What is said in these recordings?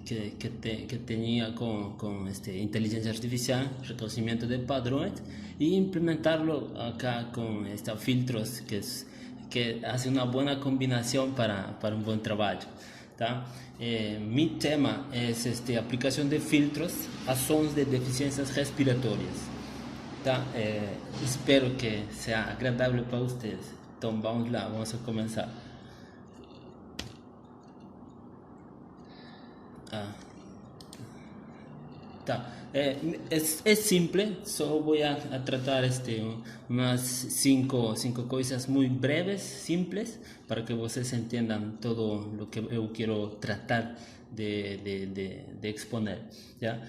que tenía con inteligencia artificial, reconocimiento de patrones, y implementarlo acá con filtros que hace una buena combinación para un buen trabajo. ¿Tá? Mi tema es aplicación de filtros a sons de deficiencias respiratorias. Tá? Espero que sea agradable para ustedes. Então vamos lá, vamos a comenzar. Ah, tá. Es simple, solo voy a tratar unas cinco cosas muy breves, simples, para que ustedes entiendan todo lo que yo quiero tratar de exponer. ¿Ya?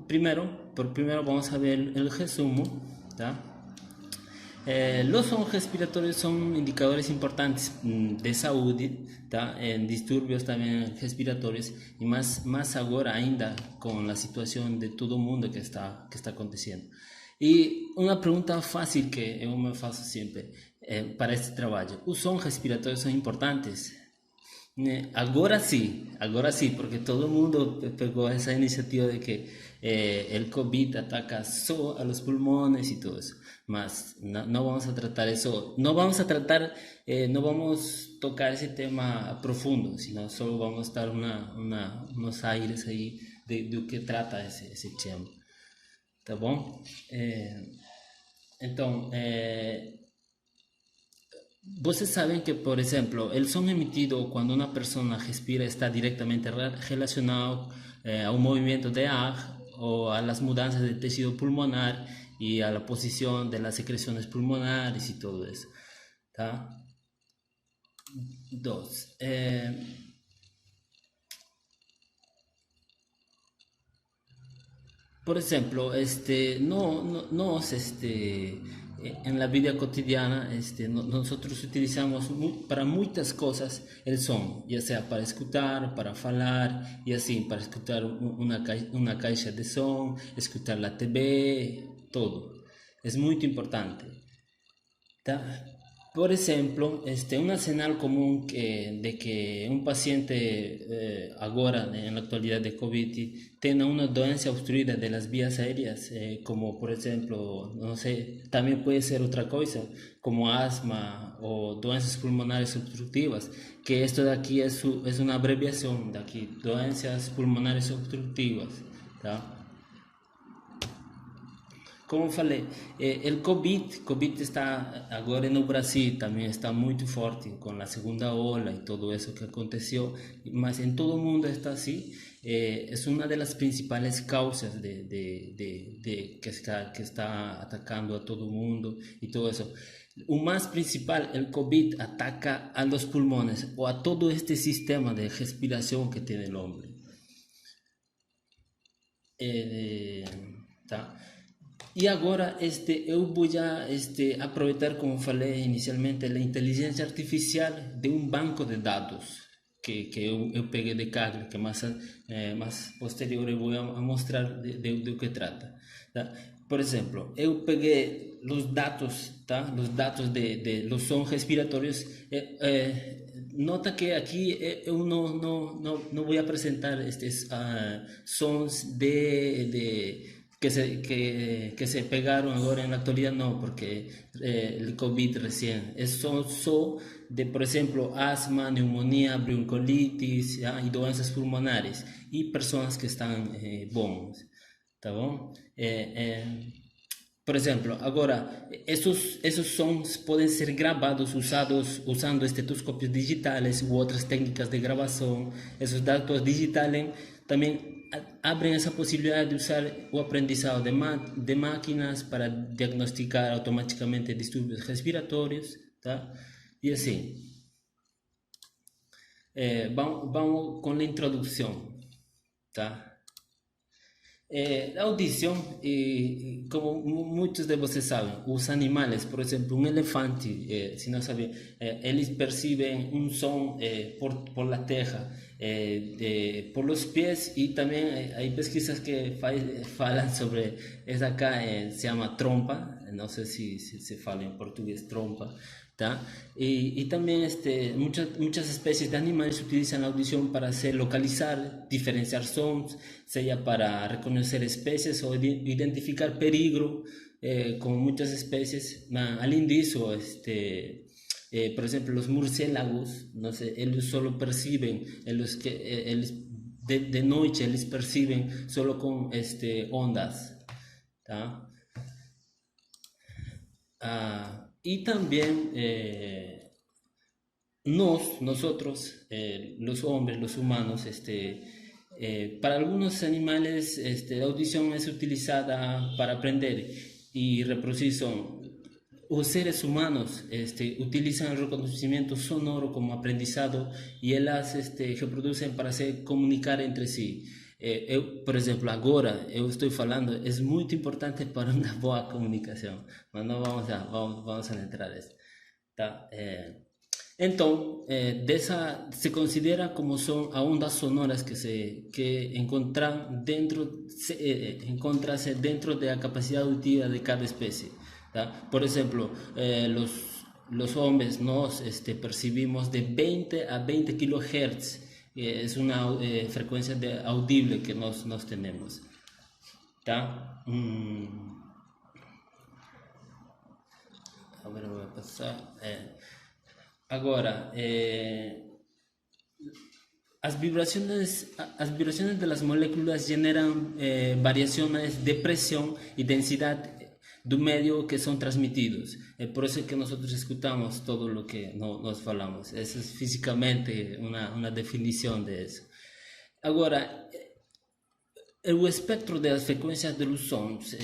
Primero vamos a ver el resumen. ¿Ya? Los sons respiratorios son indicadores importantes de salud, ¿tá? En disturbios también respiratorios, y más ahora ainda con la situación de todo el mundo que está aconteciendo. Y una pregunta fácil que yo me faço siempre para este trabajo: ¿los sons respiratorios son importantes? Agora sí, porque todo el mundo pegó esa iniciativa de que el COVID ataca solo a los pulmones y todo eso. Mas no vamos a tratar eso, no vamos a tocar ese tema profundo, sino solo vamos a dar unos aires ahí de qué trata ese tema. ¿Tá bom? Ustedes saben que, por ejemplo, el son emitido cuando una persona respira está directamente relacionado a un movimiento de ar o a las mudanzas del tejido pulmonar y a la posición de las secreciones pulmonares y todo eso. ¿Tá? Dos. Por ejemplo, en la vida cotidiana, nosotros utilizamos para muchas cosas el son, ya sea para escuchar, para hablar, y así, para escuchar una caixa de son, escuchar la TV, todo. Es muy importante. ¿Tá? Por ejemplo, una señal común de que un paciente ahora en la actualidad de COVID tiene una dolencia obstruida de las vías aéreas, como por ejemplo, no sé, también puede ser otra cosa, como asma o dolencias pulmonares obstructivas, que esto de aquí es una abreviación de aquí, dolencias pulmonares obstructivas. ¿Tá? Como falei, el COVID está agora en el Brasil, también está muy fuerte con la segunda ola y todo eso que aconteció, mas en todo el mundo está así. Es una de las principales causas que está atacando a todo el mundo y todo eso. O más principal, el COVID ataca a los pulmones o a todo este sistema de respiración que tiene el hombre. Tá? E agora eu vou aproveitar, como falei inicialmente, a inteligência artificial de um banco de dados que eu peguei de Kaggle, que mais posterior eu vou mostrar de que trata. Tá? Por exemplo, eu peguei os dados, tá? Os dados de los sons respiratórios. Nota que aqui eu não vou apresentar estes sons que se pegaron ahora en la actualidad, no, porque el COVID recién. Son solo de, por ejemplo, asma, neumonía, bronquiolitis, ¿ya? Y doenças pulmonares y personas que están bons. ¿Tá bom? Por exemplo, agora, esses sons podem ser gravados usando estetoscópios digitais ou outras técnicas de gravação. Esses dados digitais também abrem essa possibilidade de usar o aprendizado de máquinas para diagnosticar automaticamente distúrbios respiratórios, tá? E assim, vamos com a introdução, tá? La audición, como muchos de ustedes saben, los animales, por ejemplo, un elefante, si no saben, ellos perciben un son por la teja, por los pies, y también hay pesquisas que hablan sobre, esa acá se llama trompa, no sé si se fala en portugués trompa, ¿tá? Y también muchas especies de animales utilizan la audición para hacer localizar, diferenciar sons, sea para reconocer especies o identificar peligro, como muchas especies. Al indicio, por ejemplo, los murciélagos, no sé, ellos solo perciben, de noche, ellos perciben solo con ondas, ¿tá? Y también nosotros, los hombres, los humanos, para algunos animales la audición es utilizada para aprender y reproducir son. Los seres humanos utilizan el reconocimiento sonoro como aprendizado y elas reproducen para se comunicar entre sí. Por exemplo, agora eu estou falando, é muito importante para uma boa comunicação, mas não vamos a entrar nisso, tá? Então, se considera como são as ondas sonoras que encontram-se dentro da capacidade auditiva de cada espécie, tá? Por exemplo, los hombres nós percibimos de 20 a 20 kHz. Es una frecuencia audible que nos tenemos. ¿Tá? A ver, voy a pasar. Agora, as vibraciones de las moléculas generan variaciones de presión y densidad do medio que son transmitidos. Por eso es que nosotros escuchamos todo lo que nos falamos. Eso es físicamente una definición de eso. Ahora, el espectro de las frecuencias de los sons,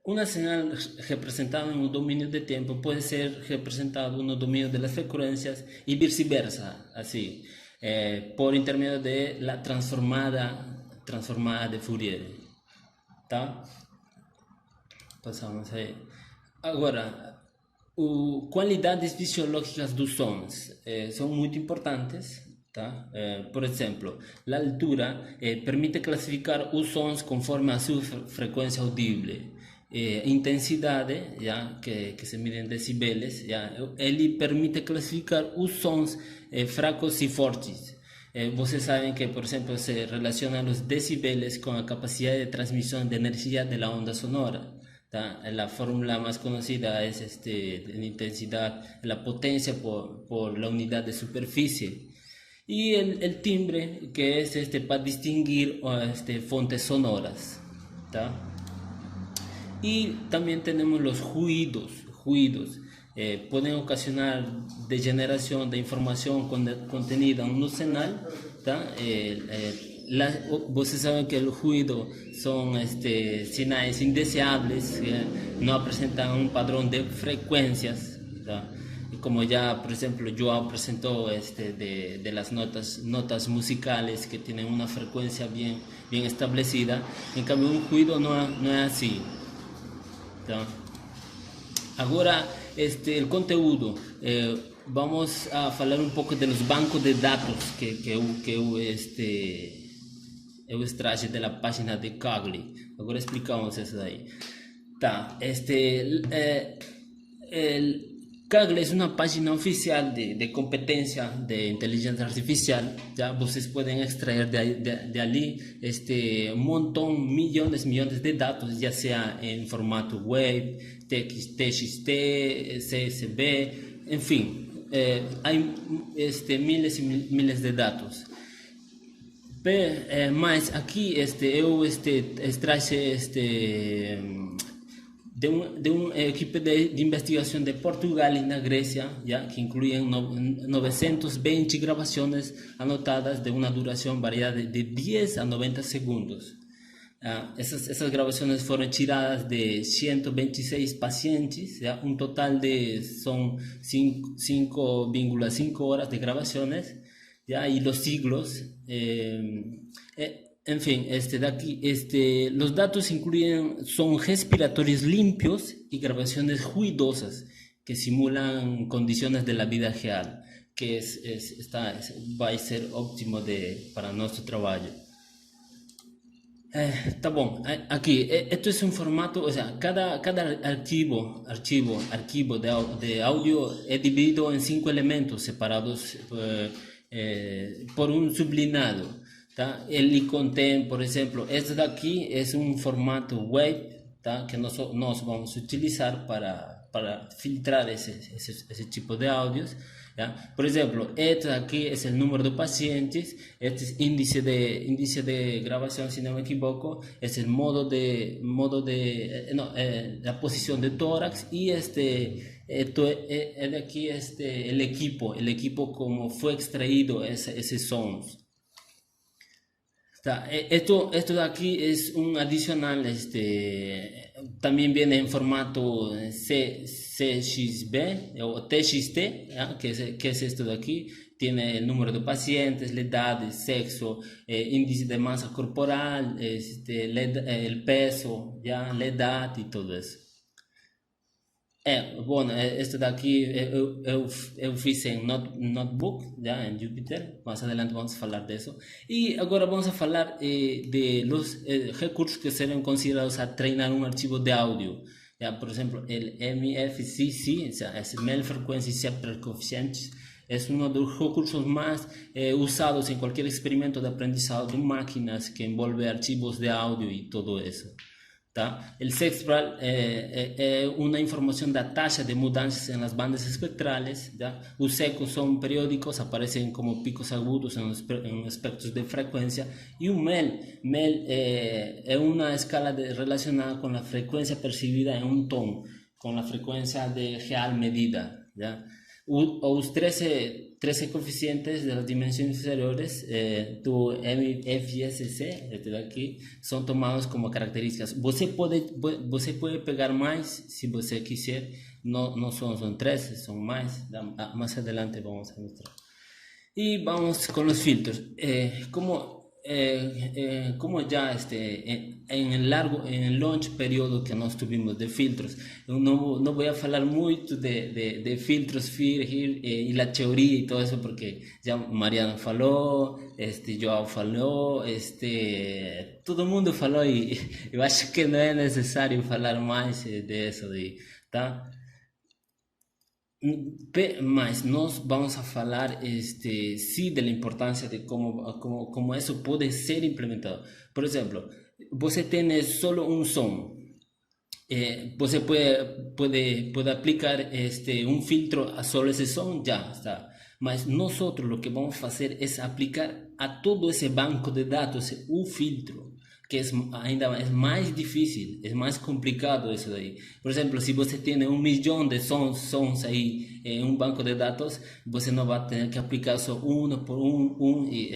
una señal representada en un dominio de tiempo puede ser representada en un dominio de las frecuencias y viceversa, así, por intermedio de la transformada de Fourier. Tá? Passamos aí. Agora, qualidades fisiológicas dos sons são muito importantes. Tá? Por exemplo, a altura permite classificar os sons conforme a sua frequência audível. Intensidade, que se mide em decibeles, ele permite classificar os sons fracos e fortes. Vocês sabem que, por exemplo, se relacionam os decibeles com a capacidade de transmissão de energia da onda sonora. ¿Tá? La fórmula más conocida es en intensidad, la potencia por la unidad de superficie. Y el timbre, que es para distinguir fuentes sonoras. ¿Tá? Y también tenemos los ruidos. Pueden ocasionar degeneración de información contenida en un señal. ¿Tá? Vocês sabem que o ruído são sinais indeseables, não apresentam padrão de frequências, tá? Como já, por exemplo, João apresentou de las notas musicales que têm uma frequência bem estabelecida. Em cambio, um ruído não é assim, tá? Agora, o conteúdo. Vamos a falar um pouco dos bancos de dados que eu extraje de la página de Kaggle. Agora explicamos isso daí. Tá, Kaggle es una página oficial de competencia de inteligencia artificial. Ya vocês pueden extraer de allí un montón, millones de datos, ya sea en formato web, TXT, CSV, en fin, hay miles y miles de datos. Mas aqui eu extraje de uma equipe de investigação de Portugal e na Grécia, que incluíam 920 gravações anotadas de uma duração variada de 10 a 90 segundos. Essas gravações foram tiradas de 126 pacientes, um total de são 5,5 horas de gravações, y los siglos. En fin, de aquí, los datos incluyen son respiratorios limpios y grabaciones ruidosas que simulan condiciones de la vida real, que va a ser óptimo para nuestro trabajo. Está bueno. Aquí, esto es un formato, o sea, cada archivo de audio es dividido en 5 elementos separados por un sublinado. ¿Tá? El icontén, por ejemplo, este de aquí es un formato web, ¿tá? Que nos vamos a utilizar para filtrar ese tipo de audios. ¿Ya? Por ejemplo, este aquí es el número de pacientes, este es índice de grabación, si no me equivoco, es el no, la posición de tórax y de aquí el equipo como fue extraído ese sons. Esto de aquí es un adicional, también viene en formato CXB o TXT, ¿ya? Que es esto de aquí. Tiene el número de pacientes, la edad, el sexo, índice de masa corporal, el peso, ¿ya? La edad y todo eso. Bueno, este daqui eu fiz em Notebook, já, em Jupyter. Mais adelante vamos falar disso. E agora vamos a falar de los recursos que serão considerados a treinar um arquivo de áudio. Ya, por exemplo, o MFCC, o sea, es Mail Frequency Separator Coefficients, es uno de los recursos más usados en cualquier experimento de aprendizado de máquinas que envolve archivos de audio y todo eso. Tá? El sextral es una información de tasa de mudanzas en las bandas espectrales. ¿Ya? Los ecos son periódicos, aparecen como picos agudos en los espectros de frecuencia. Y un MEL es una escala relacionada con la frecuencia percibida en un tono, con la frecuencia de real medida. ¿Ya? Os 13 coeficientes de las dimensiones inferiores do MFSC, este de aquí, son tomados como características. Você puede pegar más si você quiser, no son 13, son más. Más adelante vamos a mostrar. Y vamos con los filtros. Como ya en el launch periodo que nós tuvimos de filtros, no voy a hablar mucho de filtros y la teoría y todo eso, porque ya Mariano falou, Joao falou, todo el mundo falou y yo acho que no es necesario hablar más de eso, ¿tá? Mas nós vamos a falar sí de la importancia de cómo eso puede ser implementado. Por ejemplo, você tiene solo un som. Você puede aplicar un filtro a solo ese som, ya está. Mas nosotros lo que vamos a hacer es aplicar a todo ese banco de datos un filtro, que ainda es más difícil, es más complicado eso de ahí. Por ejemplo, si você tiene 1 millón de sons ahí en un banco de datos, você no va a tener que aplicar solo uno por y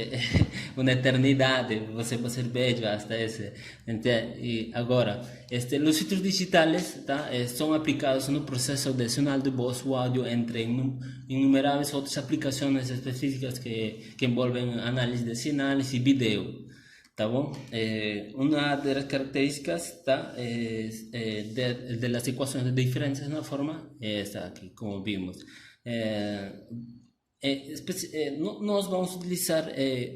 una eternidad, você va a ser bello hasta ese. Y ahora, los filtros digitales, ¿tá? Son aplicados en un proceso adicional de voz o audio entre innumerables otras aplicaciones específicas que envuelven análisis de señales y video. ¿Tá bom? Una de las características de las ecuaciones de diferencias en la forma está aquí, como vimos. Nós vamos a utilizar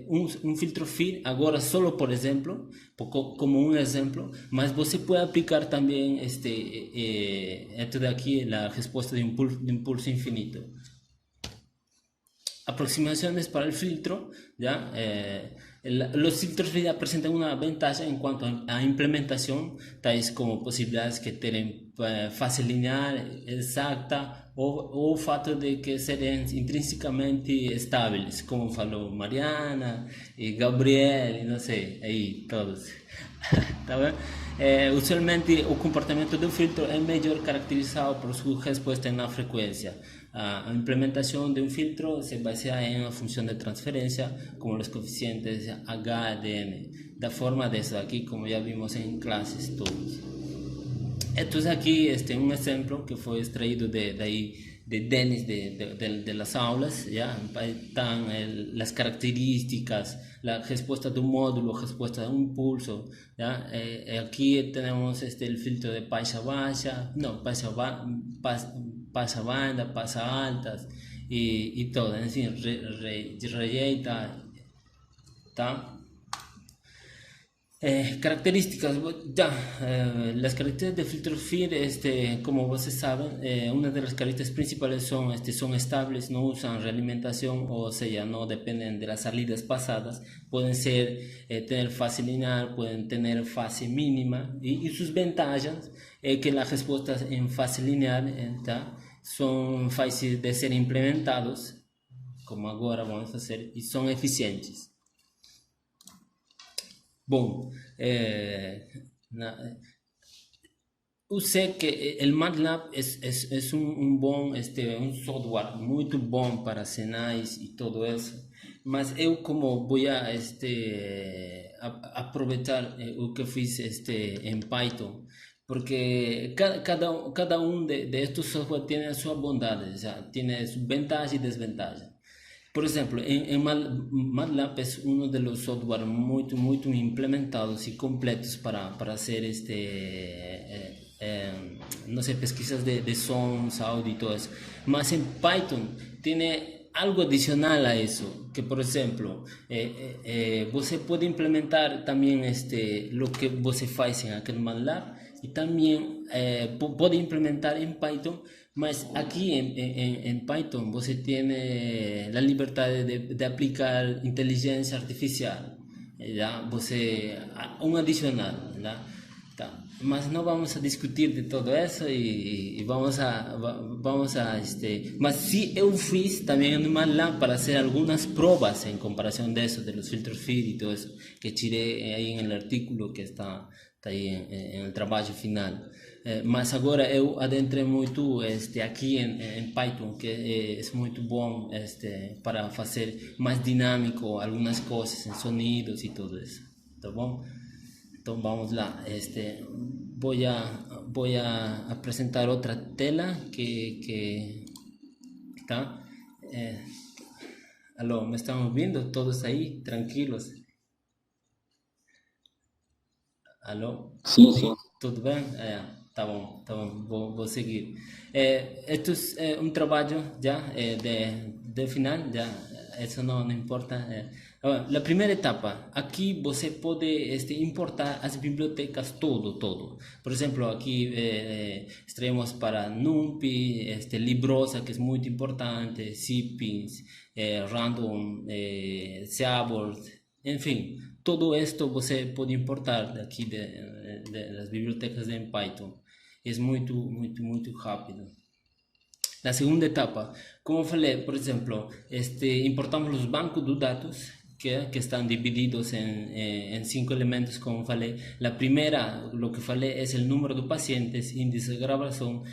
un filtro FIR ahora solo por ejemplo, como un ejemplo, mas você puede aplicar también esto de aquí, la respuesta de impulso infinito. Aproximaciones para el filtro, ¿ya? Los filtros ya presentan una ventaja en cuanto a implementación, tales como posibilidades que tienen fase lineal, exacta, o fato de que sean intrínsecamente estables, como falou Mariana, y Gabriel, y no sé, ahí todos. ¿Tá bem? Usualmente el comportamiento de un filtro es mejor caracterizado por su respuesta en la frecuencia. La implementación de un filtro se basa en una función de transferencia como los coeficientes H, D, M, de forma de eso aquí, como ya vimos en clases todos. Esto es aquí un ejemplo que fue extraído de Denis de las aulas. ¿Ya? Están las características, la respuesta de un módulo, respuesta de un impulso. ¿Ya? Aquí tenemos el filtro de pasa baja, no, pasa banda, pasa altas y todo, es decir, reyeta, ¿tá? Características, las características de filtro FIR, como ustedes saben, una de las características principales son estables, no usan realimentación, o sea, no dependen de las salidas pasadas, pueden ser, tener fase lineal, pueden tener fase mínima, y sus ventajas, que las respuestas en fase lineal, son fáciles de ser implementados, como ahora vamos a hacer, y son eficientes. Bom, eu sei que o MATLAB é um software muito bom para sinais e tudo isso, mas eu como vou aproveitar o que fiz em Python, porque cada um de estes software tem a sua bondade, já, tem sua vantagem e desvantagem. Por exemplo, MATLAB es uno de los software muy implementados y completos para hacer no sé, pesquisas de sons, audio y todo eso. Mas en Python tiene algo adicional a eso, que por ejemplo, você puede implementar también lo que você faz en aquel MATLAB y también puede implementar en Python. Mas aquí en Python você tiene la libertad de aplicar inteligencia artificial, ¿ya? Un adicional, ¿ya? Tá. Mas no vamos a discutir de todo eso y vamos a mas sí eu fiz también en MATLAB para hacer algunas pruebas en comparación de eso, de los filtros FIR y todo eso, que tiré ahí en el artículo que está ahí en el trabajo final. Mas agora eu adentrei muito aqui em Python, que é muito bom para fazer mais dinâmico algumas coisas em sonidos e tudo isso, tá bom? Então vamos lá, voy a apresentar outra tela que tá? Alô, me estão ouvindo todos aí, tranquilos? Alô? Sim, sim. Tudo bem? Tá bom, vou seguir. Esto es un trabajo ya de final, ya, eso no importa. Ahora, la primera etapa, aquí você puede importar as bibliotecas todo. Por ejemplo, aquí extraemos para NumPy, Librosa, que es muy importante, Cpins, Random, Seaborg, en fin, todo esto você pode importar daqui das bibliotecas de Python. É muito rápido. La segunda etapa, como falei, por exemplo, importamos los bancos de datos que están divididos en 5 elementos, como falei. La primera, lo que falei, es el número de pacientes, índice de grabación,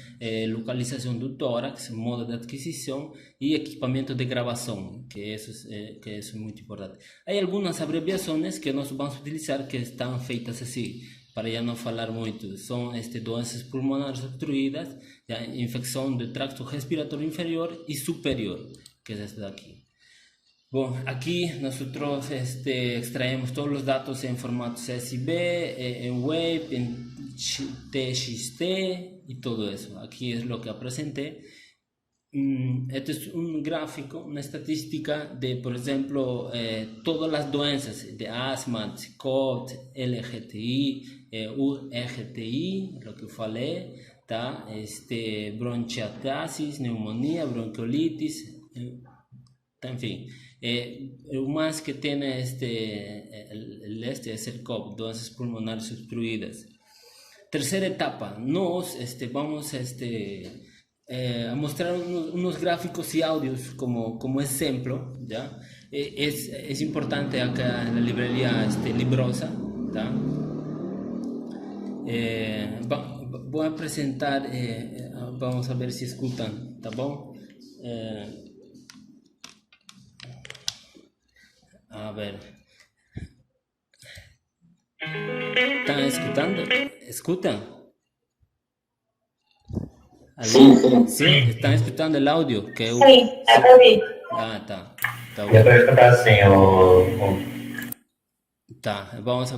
localización del tórax, modo de adquisición y equipamiento de grabación, que eso es muy importante. Hay algunas abreviaciones que nos vamos a utilizar que están feitas así, para ya no falar muito. Son doenças pulmonares obstruidas, ya, infección del tracto respiratorio inferior y superior, que es este de aquí. Bueno, aquí nosotros extraemos todos los datos en formato CSV, en WAV, en TXT y todo eso. Aquí es lo que presenté. Este es un gráfico, una estadística de, por ejemplo, todas las doenças de asma, COT, LGTI, URGTI, lo que falei, tá? Bronquiectasis, neumonía, bronquiolitis, en fin. O más que tiene es el COP, doenças pulmonares obstruidas. Tercera etapa, nos vamos a mostrar unos gráficos y audios como ejemplo, ¿ya? Es importante acá en la librería Librosa, ¿tá? Voy a presentar, vamos a ver si escuchan, ¿tá bom? A ver, ¿están escuchando? ¿Escuchan? Sim, sim. Sí, están escuchando el audio que eu... Sim, dá pra ouvir. Ah, tá. Tá, Deu para escutar assim, tá. Vamos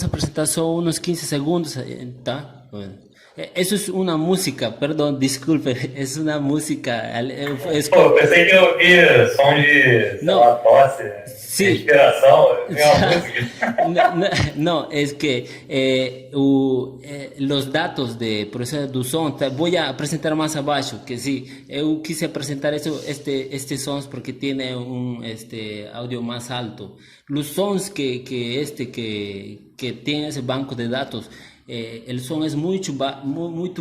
a apresentar só unos 15 segundos, tá? Bueno. Eso es una música, perdón, disculpe, es una música. Es Pô, eu pensei que eu ouvia som de, sei no, lá, tosse, sí. respiração, eu vi uma música. No, no, no, es que los datos de proceso de som, voy a presentar más abajo, que sí, yo quise presentar eso, este sons porque tiene un audio más alto. Los sons que tiene ese banco de datos, el son es muy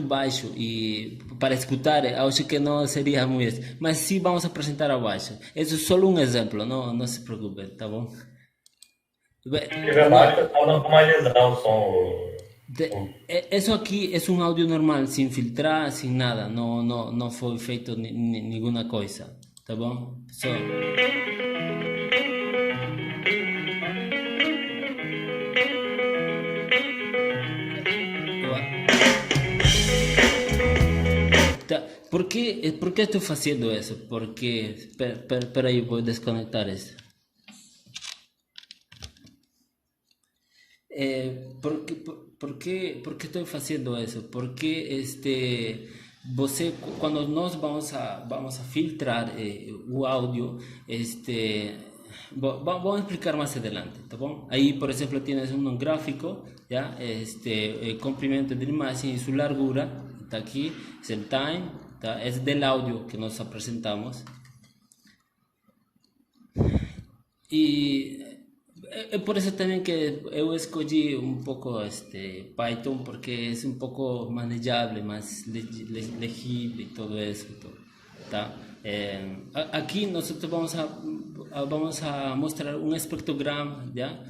bajo y para escuchar, acho que no sería muy... Mas sí vamos a presentar abajo. Eso es solo un ejemplo, no se preocupe, ¿está bien? Nível baixo, eu tava normalizando o som. Eso aquí es un audio normal, sin filtrar, sin nada, no fue feito ninguna cosa, ¿está bien? ¿Por qué estoy haciendo eso? Porque, espera ahí, voy a desconectar esto. Por qué estoy haciendo eso? Porque cuando nos vamos a filtrar o audio, vamos a explicar más adelante, ¿tá bom? Ahí, por ejemplo, tienes un gráfico, ¿ya? Comprimento de la imagen y su largura, está aquí, es el time, ¿tá? Es del audio que nos presentamos. Y por eso también que yo escogí un poco Python porque es un poco manejable, más legible y todo eso. ¿Tá? Aquí nosotros vamos a mostrar un espectrograma, ¿ya?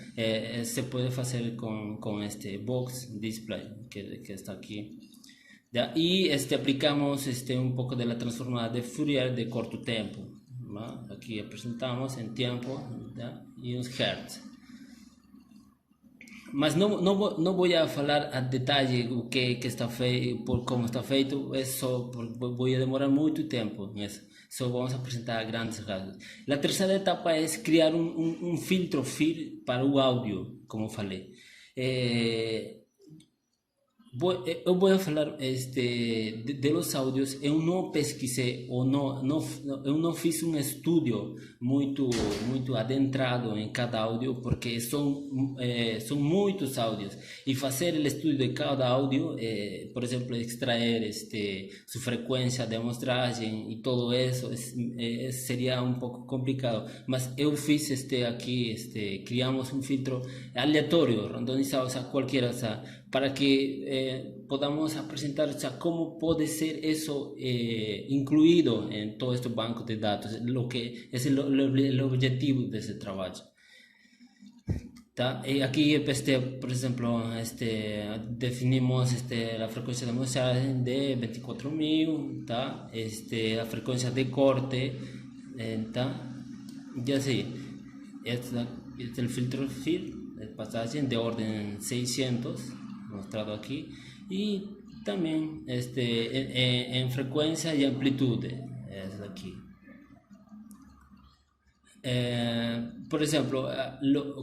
Se puede hacer con este box display que está aquí. ¿Ya? Y aplicamos un poco de la transformada de Fourier de corto tiempo. ¿Va? Aquí presentamos en tiempo, ¿ya? Y uns hertz. Mas no voy a hablar a detalle o que está feito, por cómo está feito, eso voy a demorar mucho tiempo en eso. Só vamos a presentar a grandes rasgos. La tercera etapa es crear un filtro para o audio, como falei. Eu vou falar de los áudios. Eu não pesquisei ou eu não fiz um estudo muito adentrado em cada áudio porque são muitos áudios e fazer o estudo de cada áudio, por exemplo, extrair sua frequência de amostragem e todo isso seria um pouco complicado. Mas eu fiz aqui, criamos um filtro aleatório, randomizado, qualquer, para que podamos presentar cómo puede ser eso incluido en todo este banco de datos, lo que es el objetivo de ese trabajo. Aquí, por ejemplo, definimos la frecuencia de amostraje de 24.000, la frecuencia de corte, y así. Este es el filtro de pasaje de orden 600. Mostrado aquí, y también en frecuencia y amplitud es aquí. Por ejemplo,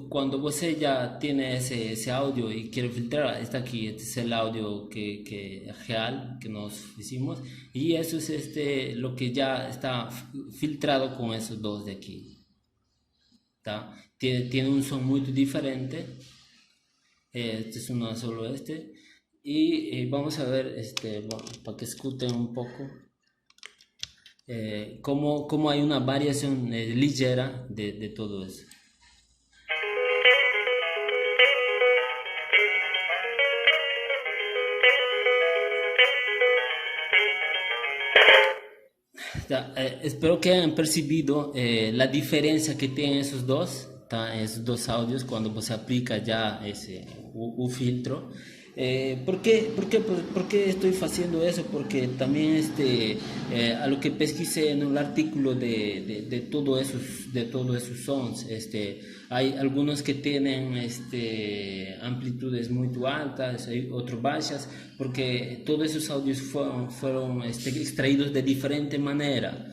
cuando usted ya tiene ese audio y quiere filtrar, está aquí. Este es el audio que real que nos hicimos, y eso es lo que ya está filtrado con esos dos de aquí. ¿Tá? Tiene un son muy diferente. Este es uno solo y vamos a ver para que escuchen un poco cómo hay una variación ligera de todo eso. Espero que hayan percibido la diferencia que tienen esos dos. Esos dos audios cuando se aplica ya ese filtro. ¿Por qué estoy haciendo eso? Porque también a lo que pesquisé en el artículo de todos esos sons, hay algunos que tienen amplitudes muy altas, hay otros bajas, porque todos esos audios fueron extraídos de diferente manera.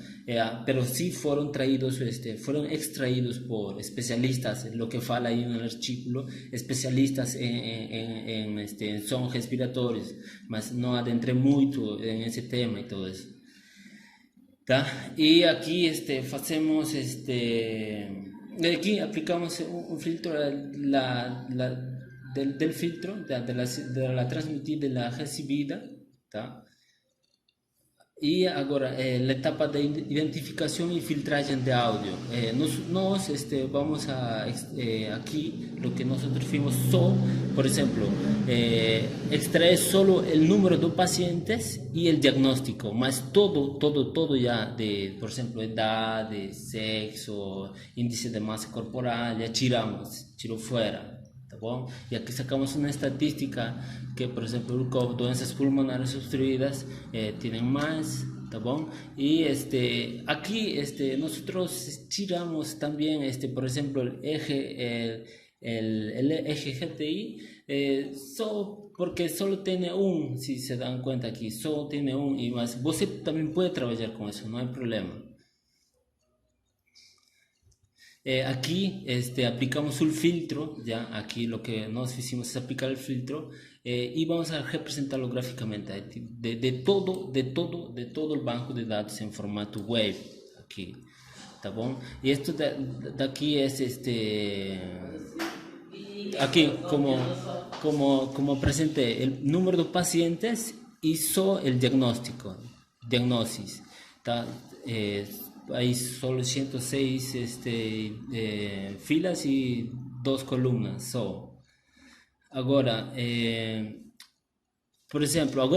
pero sí fueron extraídos por especialistas, lo que fala ahí en el artículo, especialistas en son respiratorios, mas no adentré mucho en ese tema y todo eso. Tá? Y aquí hacemos aquí aplicamos un filtro del filtro de la transmitida y la recibida, tá? E agora, a etapa de identificação e filtragem de áudio. Nós vamos a aqui, o que nós fizemos só, por exemplo, extrair solo o número de pacientes e o diagnóstico, mas todo já de, por exemplo, idade, sexo, índice de massa corporal, já tirou fora. Tá bom? E aqui sacamos uma estatística que, por exemplo, doenças pulmonares obstruídas têm mais, tá bom? E aqui nós tiramos também, por exemplo, o eje GTI, só porque só tem se se dão conta aqui, só tem e mas você também pode trabalhar com isso, não é problema. Aquí aplicamos un filtro, ya aquí lo que nos hicimos es aplicar el filtro y vamos a representarlo gráficamente de todo el banco de datos en formato web aquí, ¿está bien? Y esto de aquí es aquí como presente el número de pacientes y el diagnosis, ¿está? Hay solo 106 filas y 2 columnas só. Agora, por exemplo,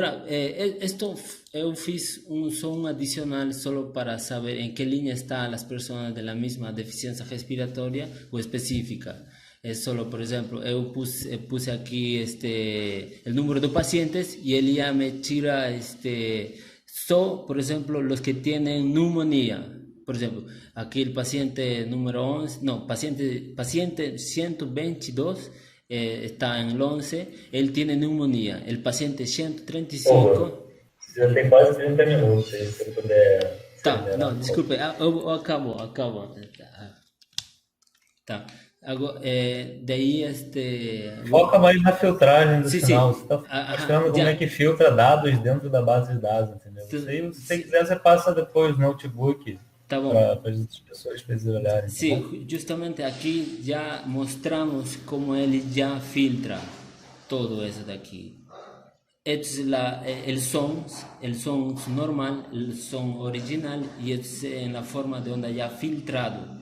esto eu fiz un som adicional solo para saber en qué línea están las personas de la misma deficiencia respiratoria o específica. Es solo, por ejemplo, eu puse aquí el número de pacientes y él ya me tira por ejemplo, los que tienen neumonía. Por ejemplo, aquí el paciente número 11, no, paciente 122 está en el 11, él tiene neumonía. El paciente 135... Já tem quase 30 minutos, se você puder... Tá, não, desculpe, eu acabo. Tá. Agora, daí Foca mais na filtragem do final. Sim. Você está mostrando como é que filtra dados dentro da base de dados, entendeu? Se você quiser, você passa depois no notebook para as outras pessoas olharem. Sim, justamente aqui já mostramos como ele já filtra todo isso daqui. Este es el son normal, el son original y es en la forma de onda ya filtrado.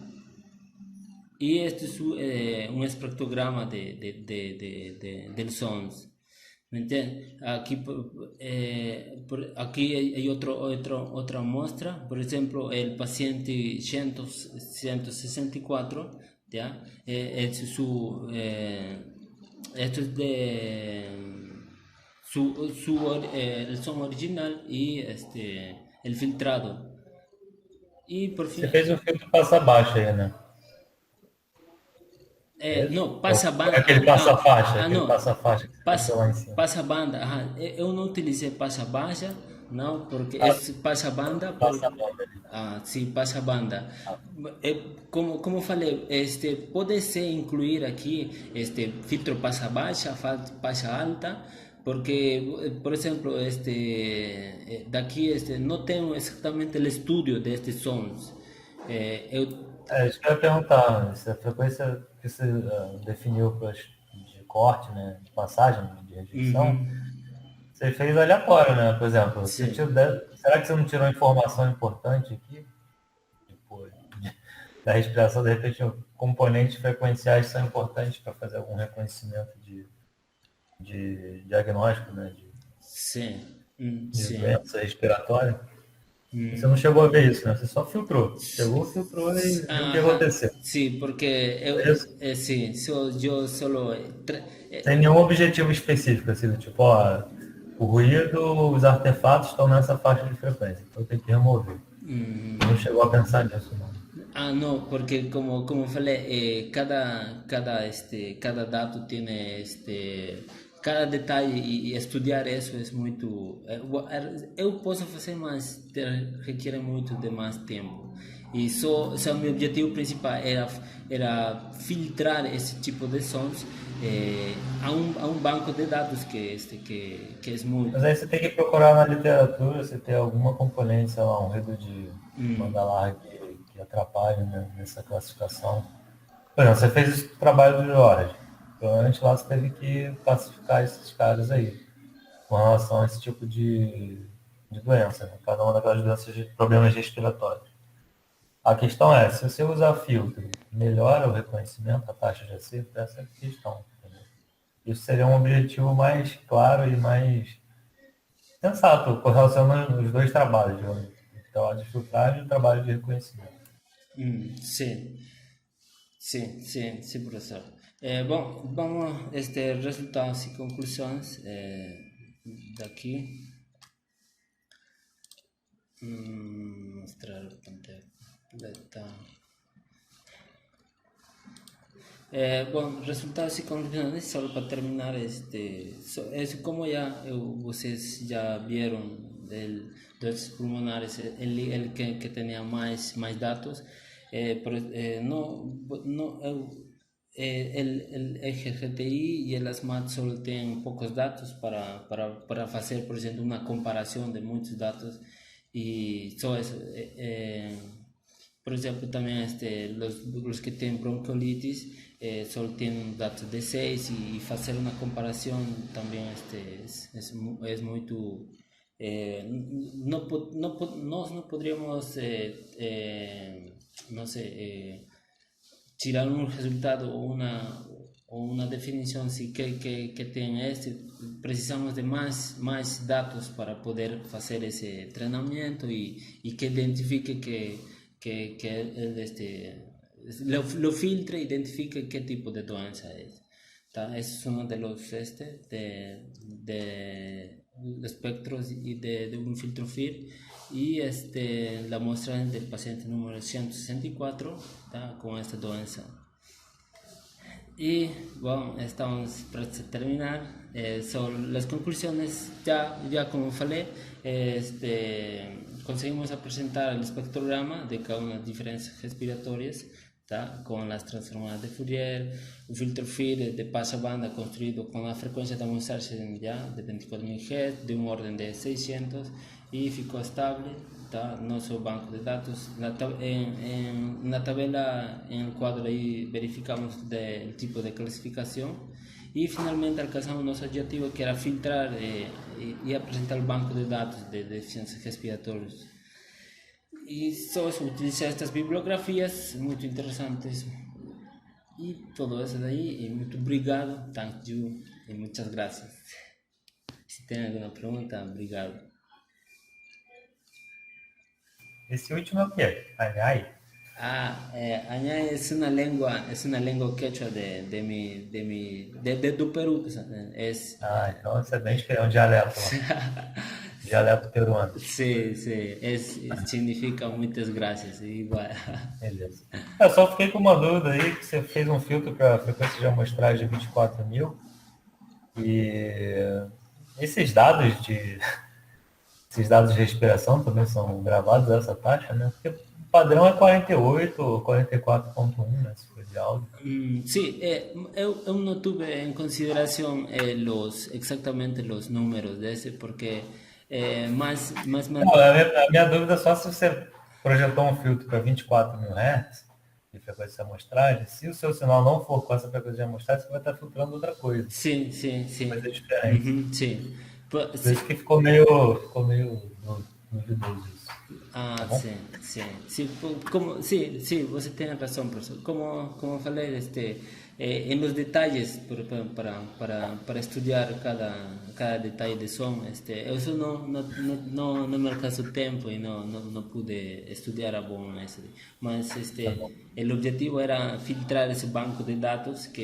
Y este es un espectrograma del sons. ¿Me entiendes? Aquí hay otra muestra, por ejemplo, el paciente 164, ¿ya? Esto es de el son original y el filtrado. Y por fin... Você fez o filtro passa baixa aí, né? Não, passa banda. Aquele passa-faixa, não. Passa-faixa. Passa banda. Eu não utilizei passa baixa, não, porque esse passa banda. Sim, passa banda. Como falei, pode ser incluir aqui filtro passa baixa, passa alta. Porque, por exemplo, daqui não tenho exatamente o estudo destes sons. Isso que eu ia perguntar, essa frequência que você definiu de corte, né, de passagem, de rejeição, você fez aleatório, né? Por exemplo, será que você não tirou informação importante aqui? Tipo, da respiração, de repente, componentes frequenciais são importantes para fazer algum reconhecimento de diagnóstico, né? De doença respiratória. Você não chegou a ver isso, né? Você só filtrou. Filtrou e viu o que aconteceu. Sim, porque eu solo... Sem nenhum objetivo específico, assim, tipo, o ruído, os artefatos estão nessa faixa de frequência, então tem que remover. Não chegou a pensar nisso, não. No, porque como falei, cada dato tiene cada detalhe e estudar isso é muito. Eu posso fazer, mas requer muito de mais tempo. E só meu objetivo principal era filtrar esse tipo de sons a um banco de dados que é muito. Mas aí você tem que procurar na literatura se tem alguma componente, sei lá, um ruído de banda larga que atrapalhe, né, nessa classificação. Por exemplo, você fez esse trabalho de horas. Provavelmente lá você teve que classificar esses caras aí, com relação a esse tipo de doença, né? Cada uma daquelas doenças de problemas respiratórios. A questão é, se você usar filtro, melhora o reconhecimento, a taxa de acerto, essa é a questão. Entendeu? Isso seria um objetivo mais claro e mais sensato, correlacionando os dois trabalhos, digamos. O trabalho de filtragem e o trabalho de reconhecimento. Sim, sim, profesor. Bom, vamos a resultados y conclusiones de aquí. Mostrar pantalla completa. Bom, resultados y conclusiones, solo para terminar, es como ya ustedes ya vieron dos pulmonares, el que tenía más datos, el EGTI y el ASMAT solo tienen pocos datos para hacer, por ejemplo, una comparación de muchos datos y todo eso. Por exemplo, também os que têm bronquiolitis só têm dados de 6 e fazer uma comparação também é muito. Nós não poderíamos, não sei, tirar um resultado ou uma definição assim, que tem precisamos de mais dados para poder fazer esse treinamento e que identifique lo filtre, identifique qué tipo de doença es. Ese es uno de los de espectros y de un filtro FIR y la muestra del paciente número 164 con esta doença. Y bueno, estamos para terminar. Son las conclusiones, ya como falei, conseguimos presentar el espectrograma de cada una de las diferencias respiratorias, con las transformadas de Fourier, un filtro FIR de paso a banda construido con la frecuencia de amostraje ya de 24.000 Hz, de un orden de 600 y ficó estable. Nuestro banco de datos. En la tabla, en el cuadro ahí verificamos el tipo de clasificación y finalmente alcanzamos nuestro objetivo que era filtrar y presentar el banco de datos de deficiencias respiratorias. Y solo utilizar estas bibliografías muy interesantes y todo eso de ahí. Y muy obrigado, thank you y muchas gracias. Si tienen alguna pregunta, obrigado. Esse último é o quê? Anyai? Anyay es una lengua quechua do Perú. Então isso é bem diferente, é um dialeto lá. Dialeto peruano. Sim, significa muitas graças. Igual. Beleza. Eu só fiquei com uma dúvida aí, que você fez um filtro para frequência de amostragem de 24.000 e esses dados de respiração também são gravados a essa taxa, né? Porque o padrão é 48 ou 44.1, né? Se for de áudio. Sí, eu não tuve em consideração exatamente os números desse, porque Não, a minha dúvida é só se você projetou um filtro para 24.000 Hz de frequência de amostragem, se o seu sinal não for com essa frequência de amostragem, você vai estar filtrando outra coisa. Sim. Coisa diferente. Sim. Por isso que ficou meio duvidoso isso. Sim, você tem razão, professor. Como falei, en los detalles para estudiar cada detalle de som, eso no me alcanzó tiempo y no pude estudiar a bom, mas el objetivo era filtrar ese banco de datos que